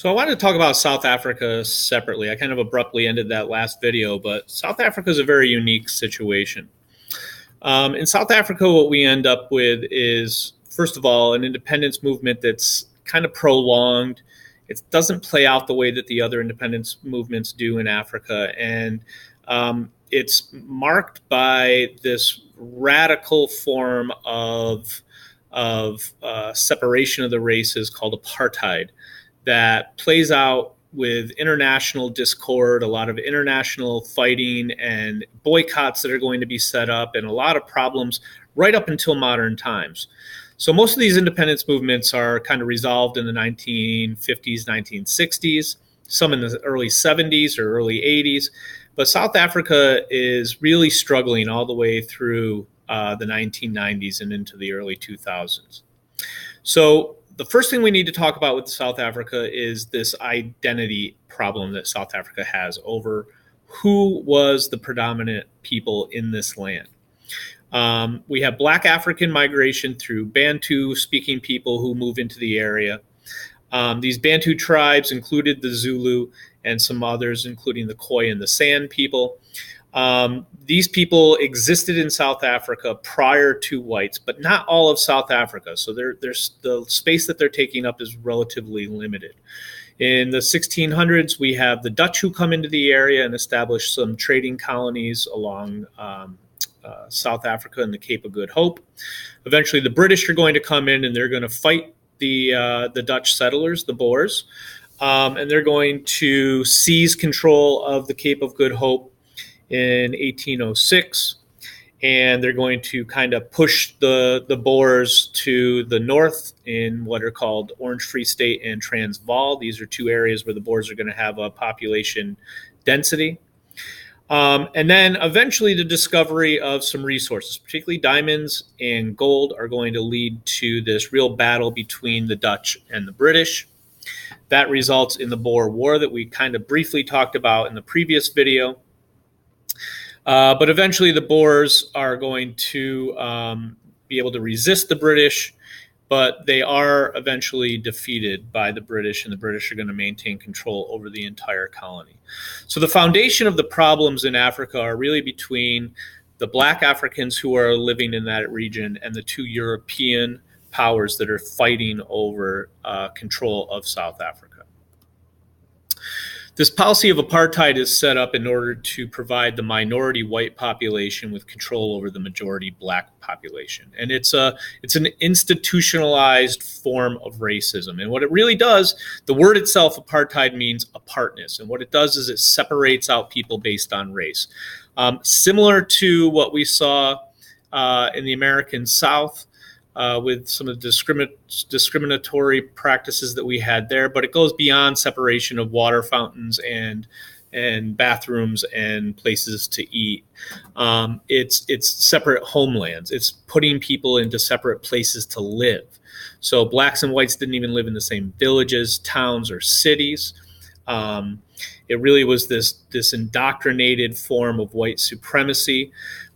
So I wanted to talk about South Africa separately. I kind of abruptly ended that last video, but South Africa is a very unique situation. In South Africa, what we end up with is, first of all, an independence movement that's kind of prolonged. It doesn't play out the way that the other independence movements do in Africa, and it's marked by this radical form of separation of the races called apartheid that plays out with international discord, a lot of international fighting and boycotts that are going to be set up, and a lot of problems right up until modern times. So most of these independence movements are kind of resolved in the 1950s, 1960s, some in the early 70s or early 80s. But South Africa is really struggling all the way through the 1990s and into the early 2000s. So the first thing we need to talk about with South Africa is this identity problem that South Africa has over who was the predominant people in this land. We have Black African migration through Bantu-speaking people who move into the area. These Bantu tribes included the Zulu and some others, including the Khoi and the San people. These people existed in South Africa prior to whites, but not all of South Africa. So the space that they're taking up is relatively limited. In the 1600s, we have the Dutch who come into the area and establish some trading colonies along South Africa and the Cape of Good Hope. Eventually, the British are going to come in and they're going to fight the Dutch settlers, the Boers, and they're going to seize control of the Cape of Good Hope in 1806, and they're going to kind of push the Boers to the north in what are called Orange Free State and Transvaal. These are two areas where the Boers are going to have a population density. And then eventually the discovery of some resources, particularly diamonds and gold, are going to lead to this real battle between the Dutch and the British. That results in the Boer War that we kind of briefly talked about in the previous video. But eventually the Boers are going to be able to resist the British, but they are eventually defeated by the British, and the British are going to maintain control over the entire colony. So the foundation of the problems in Africa are really between the Black Africans who are living in that region and the two European powers that are fighting over control of South Africa. This policy of apartheid is set up in order to provide the minority white population with control over the majority Black population. And it's an institutionalized form of racism. And what it really does, the word itself, apartheid, means apartness. And what it does is it separates out people based on race. Similar to what we saw in the American South, with some of the discriminatory practices that we had there, but it goes beyond separation of water fountains and bathrooms and places to eat. It's separate homelands. It's putting people into separate places to live. So blacks and whites didn't even live in the same villages, towns, or cities. It really was this indoctrinated form of white supremacy,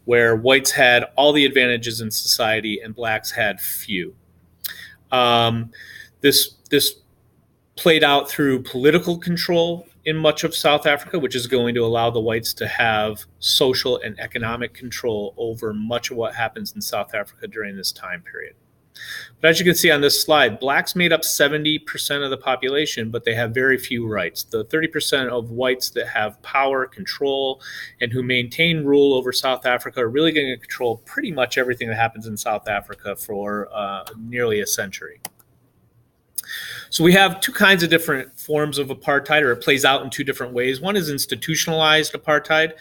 where whites had all the advantages in society and blacks had few. This played out through political control in much of South Africa, which is going to allow the whites to have social and economic control over much of what happens in South Africa during this time period. But as you can see on this slide, blacks made up 70% of the population, but they have very few rights. The 30% of whites that have power, control, and who maintain rule over South Africa are really going to control pretty much everything that happens in South Africa for nearly a century. So we have two kinds of different forms of apartheid, or it plays out in two different ways. One is institutionalized apartheid.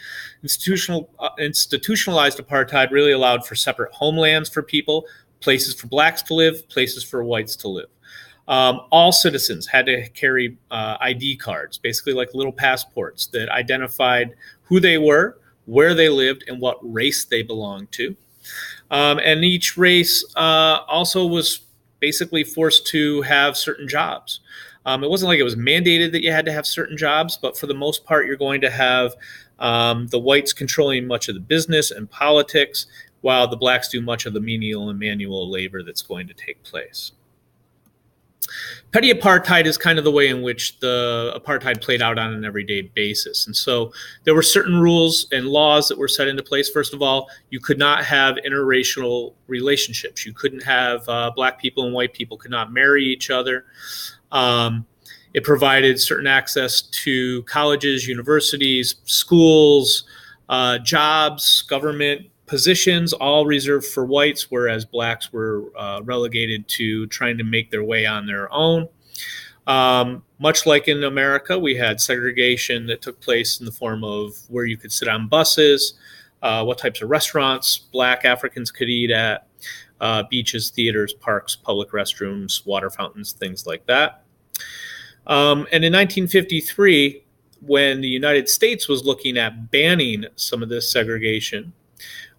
Institutionalized apartheid really allowed for separate homelands for people, places for blacks to live, places for whites to live. All citizens had to carry ID cards, basically like little passports that identified who they were, where they lived, and what race they belonged to. And each race also was basically forced to have certain jobs. It wasn't like it was mandated that you had to have certain jobs, but for the most part, you're going to have the whites controlling much of the business and politics, while the blacks do much of the menial and manual labor that's going to take place. Petty apartheid is kind of the way in which the apartheid played out on an everyday basis. And so there were certain rules and laws that were set into place. First of all, you could not have interracial relationships. You couldn't have black people and white people could not marry each other. It provided certain access to colleges, universities, schools, jobs, government positions, all reserved for whites, whereas blacks were relegated to trying to make their way on their own. Much like in America, we had segregation that took place in the form of where you could sit on buses, what types of restaurants black Africans could eat at, beaches, theaters, parks, public restrooms, water fountains, things like that. And in 1953, when the United States was looking at banning some of this segregation,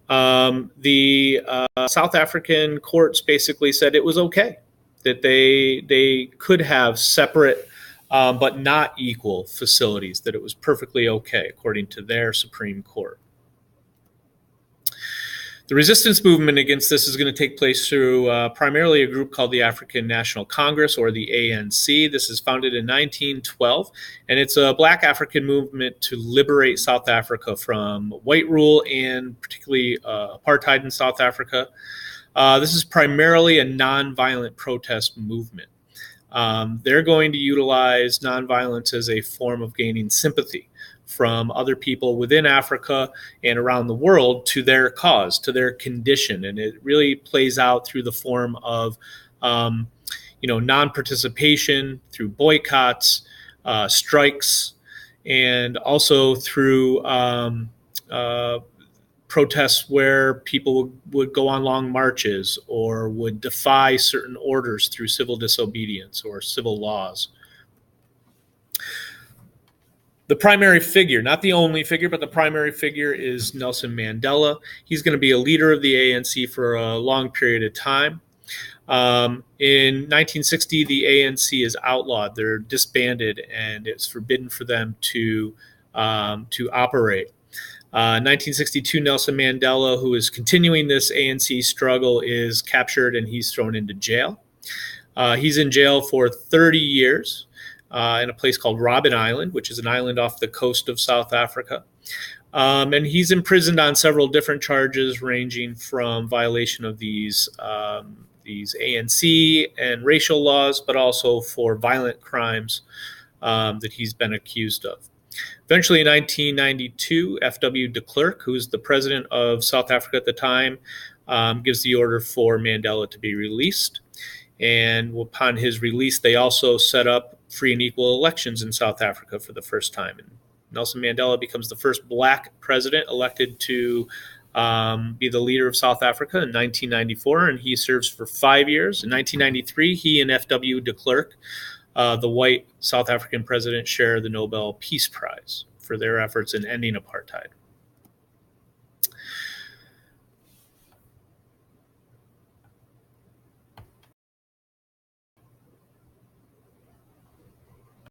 the South African courts basically said it was okay, that they could have separate but not equal facilities, that it was perfectly okay, according to their Supreme Court. The resistance movement against this is going to take place through primarily a group called the African National Congress, or the ANC. This is founded in 1912, and it's a black African movement to liberate South Africa from white rule and particularly apartheid in South Africa. This is primarily a nonviolent protest movement. They're going to utilize nonviolence as a form of gaining sympathy from other people within Africa and around the world to their cause, to their condition. And it really plays out through the form of, non-participation, through boycotts, strikes, and also through protests where people would go on long marches or would defy certain orders through civil disobedience or civil laws. The primary figure, not the only figure, but the primary figure is Nelson Mandela. He's going to be a leader of the ANC for a long period of time. In 1960, the ANC is outlawed. They're disbanded, and it's forbidden for them to operate. 1962, Nelson Mandela, who is continuing this ANC struggle, is captured and he's thrown into jail. He's in jail for 30 years. In a place called Robben Island, which is an island off the coast of South Africa. And he's imprisoned on several different charges, ranging from violation of these ANC and racial laws, but also for violent crimes that he's been accused of. Eventually, in 1992, F.W. de Klerk, who's the president of South Africa at the time, gives the order for Mandela to be released. And upon his release, they also set up free and equal elections in South Africa for the first time. And Nelson Mandela becomes the first black president elected to be the leader of South Africa in 1994, and he serves for 5 years. In 1993, he and F.W. de Klerk, the white South African president, share the Nobel Peace Prize for their efforts in ending apartheid.